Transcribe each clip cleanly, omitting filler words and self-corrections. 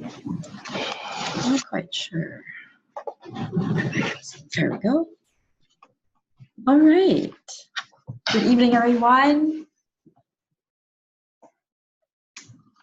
I'm not quite sure. There we go. All right. Good evening, everyone.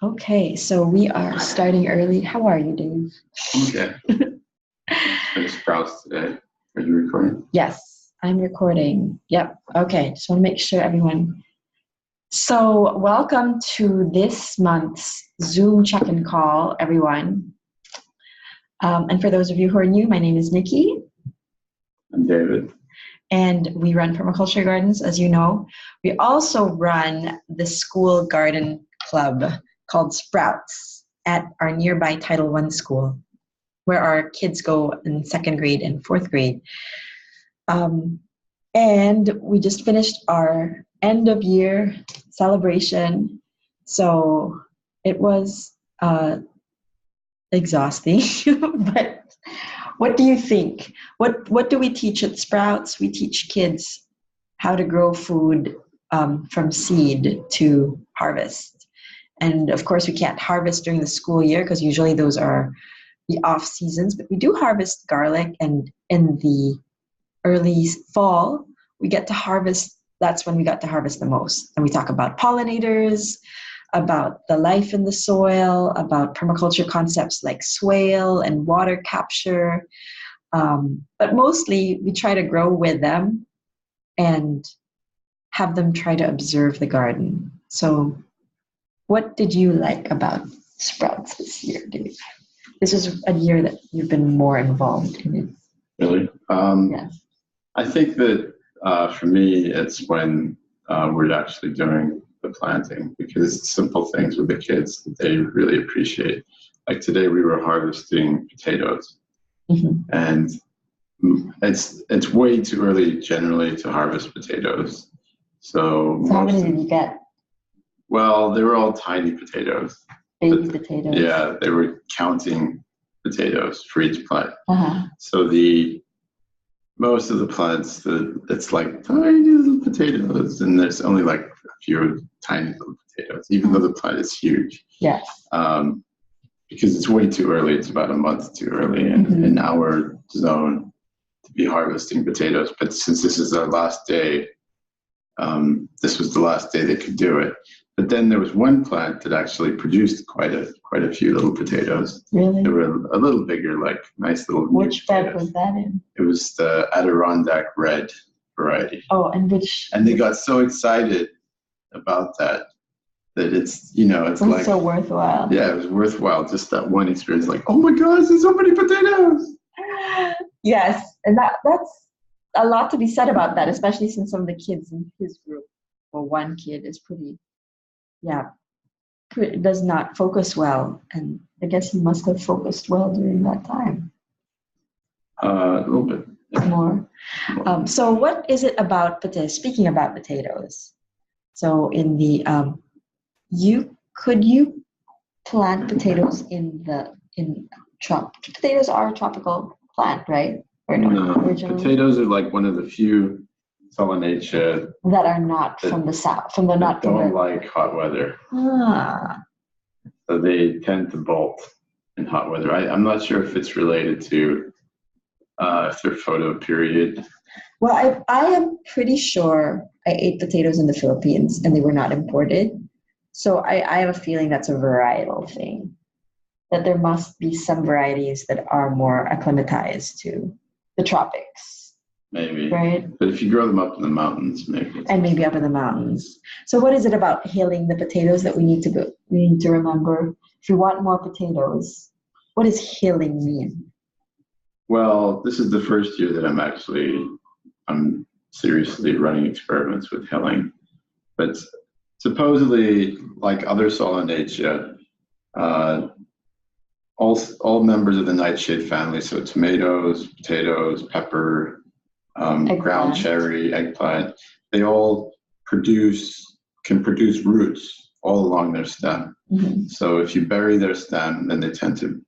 Okay, so we are starting early. How are you, Dave? Okay. I just browsed today. Are you recording? Yes, I'm recording. Yep. Okay, just want to make sure everyone. So welcome to this month's Zoom check-in call, everyone. And for those of you who are new, my name is Nicky. I'm David. And we run Permaculture Gardens, as you know. We also run the school garden club called Sprouts at our nearby Title I school, where our kids go in 2nd grade and 4th grade. And we just finished our end of year celebration. So it was exhausting, but what do you think? What do we teach at Sprouts? We teach kids how to grow food from seed to harvest. And of course, we can't harvest during the school year because usually those are the off seasons, but we do harvest garlic, and in the early fall, we get to harvest. That's when we got to harvest the most. And we talk about pollinators, about the life in the soil, about permaculture concepts like swale and water capture. But mostly we try to grow with them and have them try to observe the garden. So what did you like about Sprouts this year, Dave? This is a year that you've been more involved in it. Really? Yes. I think that for me, it's when we're actually doing the planting, because it's simple things with the kids that they really appreciate. Like today we were harvesting potatoes. Mm-hmm. And it's way too early generally to harvest potatoes. So how many did you get? Well, they were all tiny potatoes. Baby potatoes. Yeah, they were counting potatoes for each plant. Uh-huh. So most of the plants, it's like tiny little potatoes, and there's only like a few tiny little potatoes, even though the plant is huge. Yes. Because it's way too early. It's about a month too early in our zone to be harvesting potatoes. But since this is our last day, this was the last day they could do it. But then there was one plant that actually produced quite a few little potatoes. Really? They were a little bigger, like nice little. Which bed was that in? It was the Adirondack Red variety. Oh, and which? And they got so excited about that it's, it's like so worthwhile. Yeah, it was worthwhile. Just that one experience, like, oh my gosh, there's so many potatoes. Yes, and that's a lot to be said about that, especially since some of the kids in his group, or one kid is does not focus well, and I guess he must have focused well during that time. A little bit. Yeah. More. So what is it about potatoes? Speaking about potatoes, so in the could you plant potatoes potatoes are a tropical plant, right? Or no, potatoes are like one of the few Solanaceas that are not from the south, don't like hot weather. Ah. So they tend to bolt in hot weather. I'm not sure if it's related to if they're photoperiod. Well, I am pretty sure I ate potatoes in the Philippines and they were not imported. So I have a feeling that's a varietal thing, that there must be some varieties that are more acclimatized to the tropics. Maybe. Right? But if you grow them up in the mountains, maybe. And maybe up in the mountains. So what is it about hilling the potatoes that we need to remember? If we want more potatoes, what does hilling mean? Well, this is the first year that I'm seriously running experiments with hilling. But supposedly, like other Solanaceas, all members of the nightshade family, so tomatoes, potatoes, pepper, ground cherry, eggplant, they all can produce roots all along their stem. Mm-hmm. So if you bury their stem, then they tend to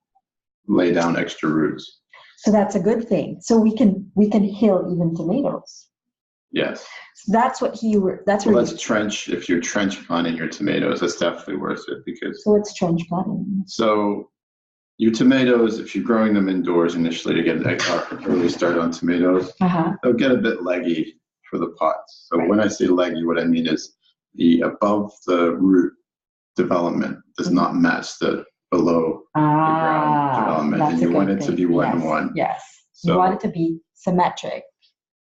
lay down extra roots. So that's a good thing. So we can hill even tomatoes. Yes. So that's what trench. If you're trench planting your tomatoes, that's definitely worth it, because. So it's trench planting. So your tomatoes, if you're growing them indoors initially to get an early start on tomatoes, they'll get a bit leggy for the pots. So when I say leggy, what I mean is the above the root development does not match the below the ground development, and you want it to be one and one. Yes, so, you want it to be symmetric,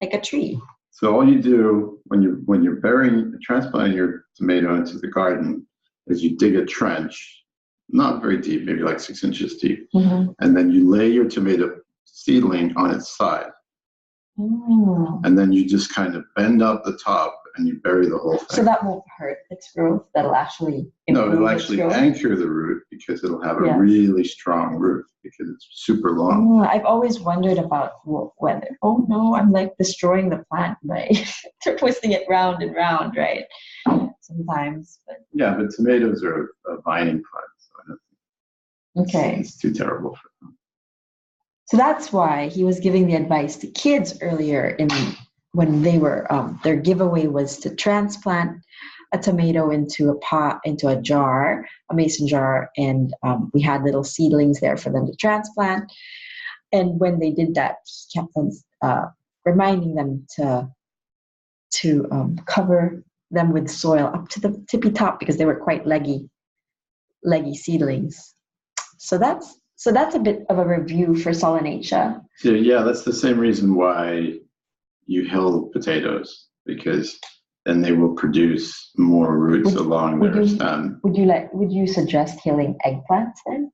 like a tree. So all you do when you're transplanting your tomato into the garden is you dig a trench, not very deep, maybe like 6 inches deep, and then you lay your tomato seedling on its side. And then you just kind of bend up the top and you bury the whole thing. So that won't hurt its growth? That'll actually it'll actually anchor the root because it'll have a really strong root because it's super long. I've always wondered about whether, oh no, I'm like destroying the plant by twisting it round and round, right? Sometimes. But tomatoes are a vining plant, so I don't think it's too terrible for them. So that's why he was giving the advice to kids earlier when they were, their giveaway was to transplant a tomato into a pot, into a jar, a mason jar, and we had little seedlings there for them to transplant. And when they did that, he kept on reminding them to cover them with soil up to the tippy top because they were quite leggy seedlings. So that's a bit of a review for Solanaceae. Yeah, that's the same reason why you hill potatoes, because then they will produce more roots along their stem. Would you suggest hilling eggplants then?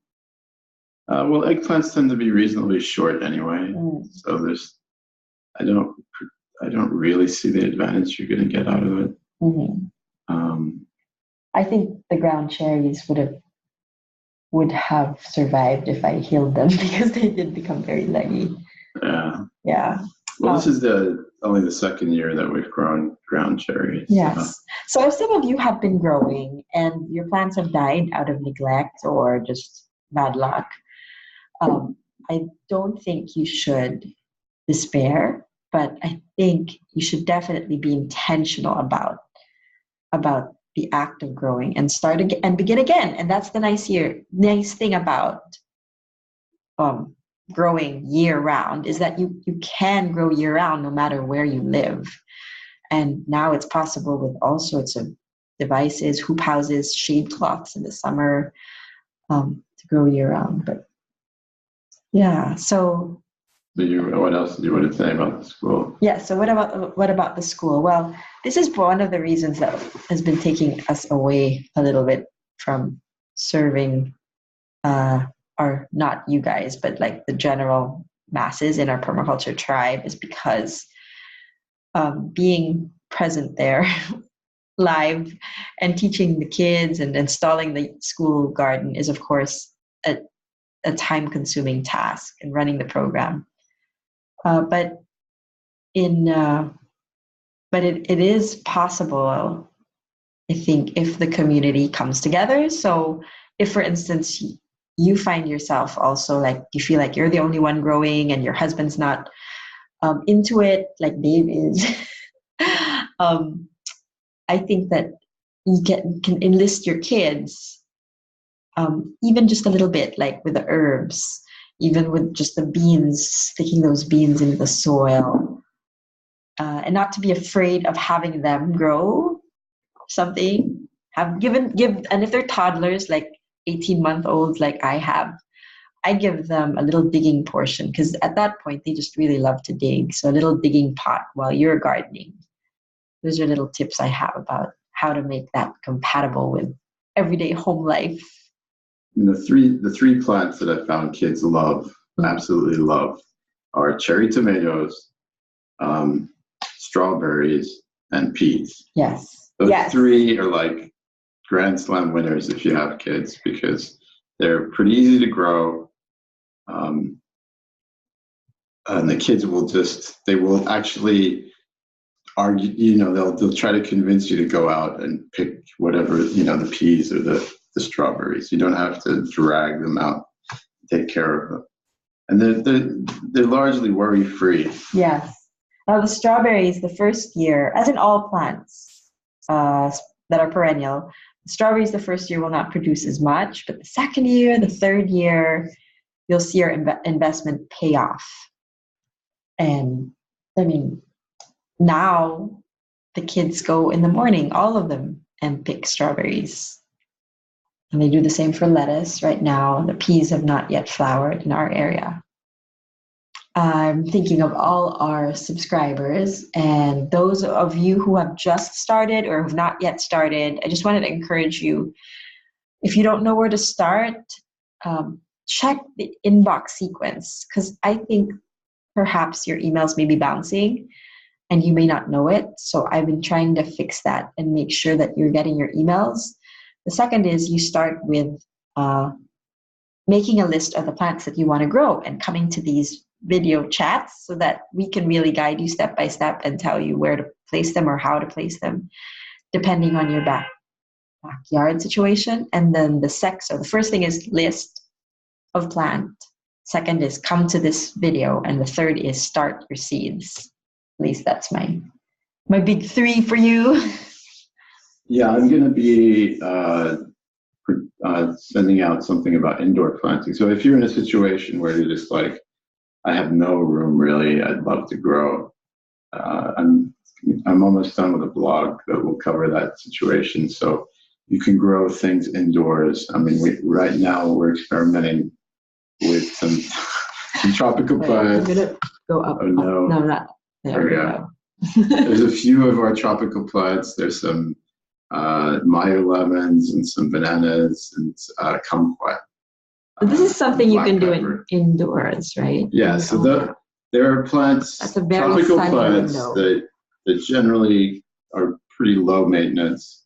Well, eggplants tend to be reasonably short anyway, so I don't really see the advantage you're going to get out of it. I think the ground cherries would have survived if I healed them because they did become very leggy. Yeah. Well, this is only the second year that we've grown ground cherries. Yes. So if some of you have been growing and your plants have died out of neglect or just bad luck, I don't think you should despair, but I think you should definitely be intentional about the act of growing and start again and begin again. And that's the nice thing about growing year round is that you can grow year round no matter where you live. And now it's possible with all sorts of devices, hoop houses, shade cloths in the summer to grow year round. But yeah, so what else do you want to say about the school? Yeah, so what about the school? Well, this is one of the reasons that has been taking us away a little bit from serving or not you guys, but like the general masses in our permaculture tribe, is because being present there live and teaching the kids and installing the school garden is of course a time-consuming task in running the program. But it is possible, I think, if the community comes together. So if, for instance, you find yourself also like you feel like you're the only one growing and your husband's not into it, like Dave is, I think that you can enlist your kids, even just a little bit, like with the herbs, even with just the beans, sticking those beans into the soil, and not to be afraid of having them grow something. And if they're toddlers, like 18-month-olds, like I give them a little digging portion because at that point they just really love to dig. So a little digging pot while you're gardening. Those are little tips I have about how to make that compatible with everyday home life. And the three plants that I found kids love, absolutely love, are cherry tomatoes, strawberries, and peas. Yes. Those three are like Grand Slam winners if you have kids because they're pretty easy to grow. And the kids will actually argue, they'll try to convince you to go out and pick whatever, the peas or the strawberries. You don't have to drag them out, take care of them. And they're largely worry-free. Yes. Now the strawberries, the first year, as in all plants that are perennial, the strawberries the first year will not produce as much, but the second year, the third year, you'll see your investment pay off. And I mean, now the kids go in the morning, all of them, and pick strawberries. And they do the same for lettuce. Right now, the peas have not yet flowered in our area. I'm thinking of all our subscribers and those of you who have just started or have not yet started. I just wanted to encourage you, if you don't know where to start, check the inbox sequence, because I think perhaps your emails may be bouncing and you may not know it. So I've been trying to fix that and make sure that you're getting your emails. The second is you start with making a list of the plants that you want to grow and coming to these video chats so that we can really guide you step by step and tell you where to place them or how to place them, depending on your backyard situation. And then the first thing is list of plant. Second is come to this video. And the third is start your seeds. At least that's my big three for you. Yeah, I'm going to be sending out something about indoor planting. So if you're in a situation where you're just like, I have no room really, I'd love to grow. I'm almost done with a blog that will cover that situation. So you can grow things indoors. I mean, right now we're experimenting with some tropical plants. I'm gonna go up. Oh no! No, not there. We go. There's a few of our tropical plants. There's some Meyer lemons and some bananas and kumquat. This is something you can do indoors, right? Yeah, so there are plants, that's a very tropical sunny plants window. that generally are pretty low maintenance,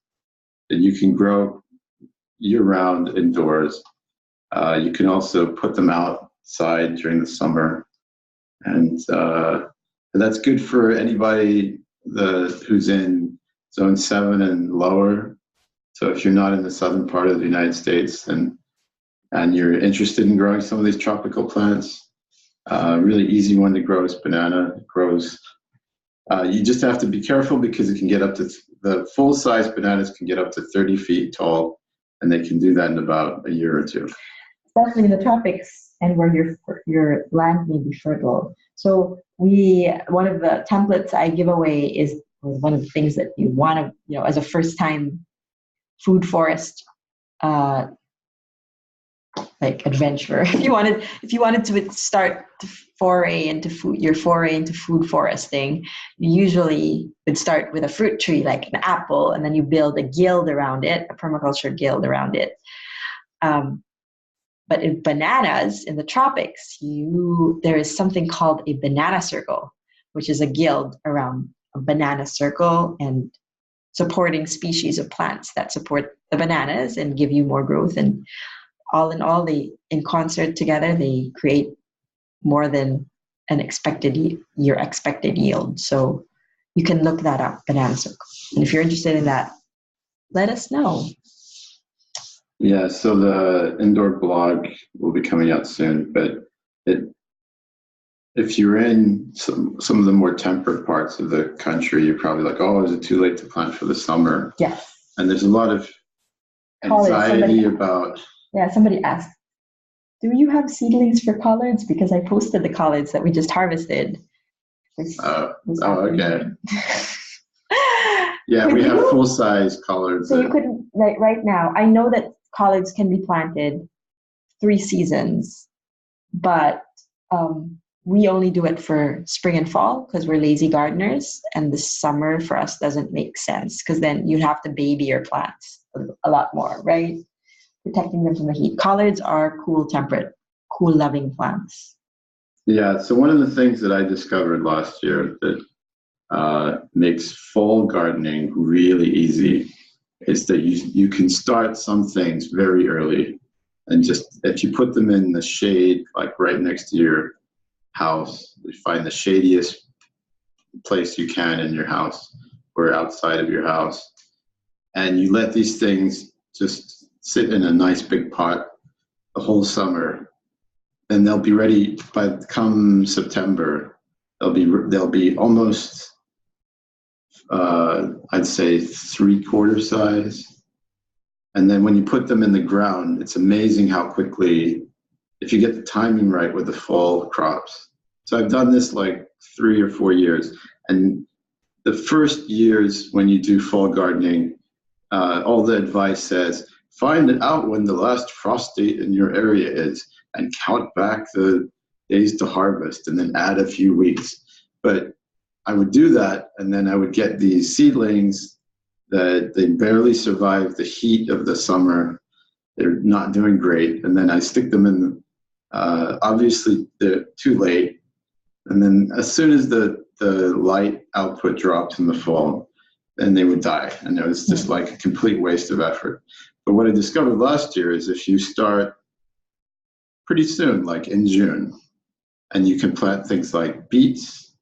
that you can grow year-round indoors. You can also put them outside during the summer, and that's good for anybody who's in Zone 7 and lower. So if you're not in the southern part of the United States, and you're interested in growing some of these tropical plants, really easy one to grow is banana. It grows. You just have to be careful because it can get up to, the full-size bananas can get up to 30 feet tall, and they can do that in about a year or two. Especially in the tropics and where your land may be fertile. So one of the templates I give away is one of the things that you want to, as a first-time food forest like adventurer, if you wanted to start to foray into food foresting, you usually would start with a fruit tree like an apple, and then you build a guild around it, a permaculture guild around it. But in bananas in the tropics, there is something called a banana circle, which is a guild around a banana circle and supporting species of plants that support the bananas and give you more growth. And all in all, in concert together, they create more than your expected yield. So you can look that up, banana circle. And if you're interested in that, let us know. Yeah, so the indoor blog will be coming out soon, but if you're in some of the more temperate parts of the country, you're probably like, oh, is it too late to plant for the summer? Yes. And there's a lot of anxiety about... Yeah, somebody asked, do you have seedlings for collards? Because I posted the collards that we just harvested. Okay. Yeah, we have full-size collards. So you couldn't, like right now, I know that collards can be planted 3 seasons, but we only do it for spring and fall because we're lazy gardeners, and the summer for us doesn't make sense because then you'd have to baby your plants a lot more, right? Protecting them from the heat. Collards are cool temperate, cool loving plants. Yeah, so one of the things that I discovered last year that makes fall gardening really easy is that you can start some things very early, and just if you put them in the shade, like right next to your house, you find the shadiest place you can in your house or outside of your house, and you let these things just sit in a nice big pot the whole summer, and they'll be ready come September. They'll be almost I'd say 3/4 size, and then when you put them in the ground, it's amazing how quickly if you get the timing right with the fall crops. So I've done this like 3 or 4 years, and the first years when you do fall gardening, all the advice says, find out when the last frost date in your area is and count back the days to harvest and then add a few weeks. But I would do that, and then I would get these seedlings that they barely survive the heat of the summer. They're not doing great. And then I stick them in, obviously they're too late. And then as soon as the light output dropped in the fall, then they would die. And it was just like a complete waste of effort. But what I discovered last year is if you start pretty soon, like in June, and you can plant things like beets,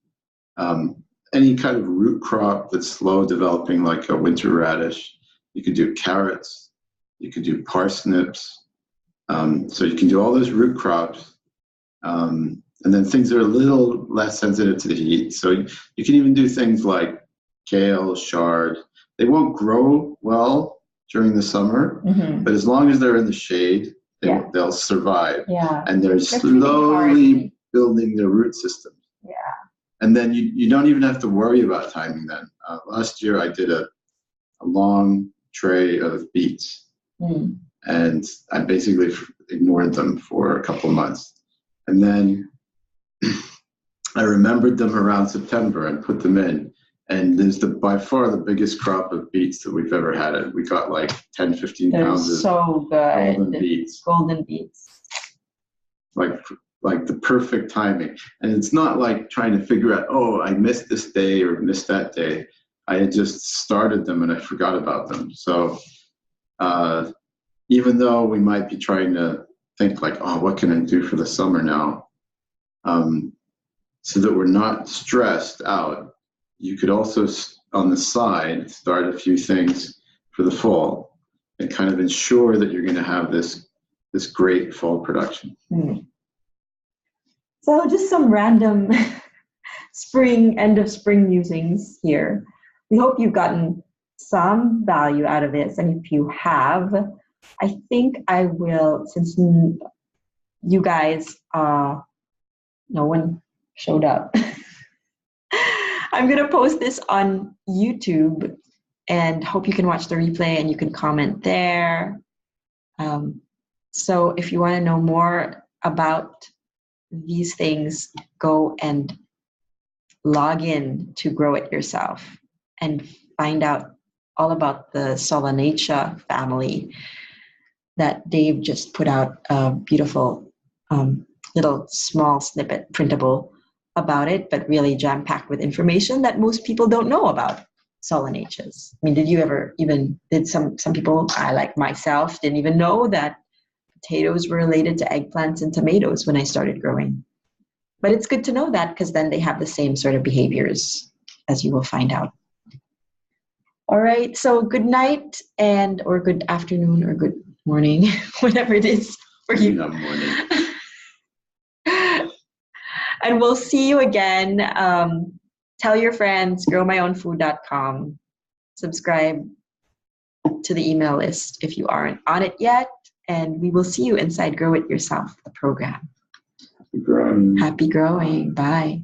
any kind of root crop that's slow developing, like a winter radish. You could do carrots, you could do parsnips. So you can do all those root crops. And then things that are a little less sensitive to the heat. So you can even do things like kale, chard. They won't grow well during the summer, but as long as they're in the shade, they'll survive. Yeah. And they're slowly building their root system. Yeah. And then you don't even have to worry about timing then. Last year I did a long tray of beets, and I basically ignored them for a couple of months. And then I remembered them around September and put them in. And there's by far the biggest crop of beets that we've ever had. We got like 10, 15 pounds of golden beets. Golden beets. Like the perfect timing. And it's not like trying to figure out, oh, I missed this day or missed that day. I had just started them and I forgot about them. So even though we might be trying to think like, oh, what can I do for the summer now? So that we're not stressed out, you could also, on the side, start a few things for the fall and kind of ensure that you're going to have this great fall production. So just some random end of spring musings here. We hope you've gotten some value out of this. And if you have, I think I will, since you guys, no one showed up. I'm going to post this on YouTube and hope you can watch the replay and you can comment there. So if you want to know more about these things, go and log in to Grow It Yourself and find out all about the Solanaceas family that Dave just put out a beautiful little small snippet printable about it, but really jam-packed with information that most people don't know about Solanaceas. I mean, did some people, I like myself, didn't even know that potatoes were related to eggplants and tomatoes when I started growing. But it's good to know that because then they have the same sort of behaviors, as you will find out. All right, so good night or good afternoon or good morning, whatever it is for you. Good morning. And we'll see you again. Tell your friends, growmyownfood.com. Subscribe to the email list if you aren't on it yet. And we will see you inside Grow It Yourself, the program. Happy growing. Happy growing. Bye.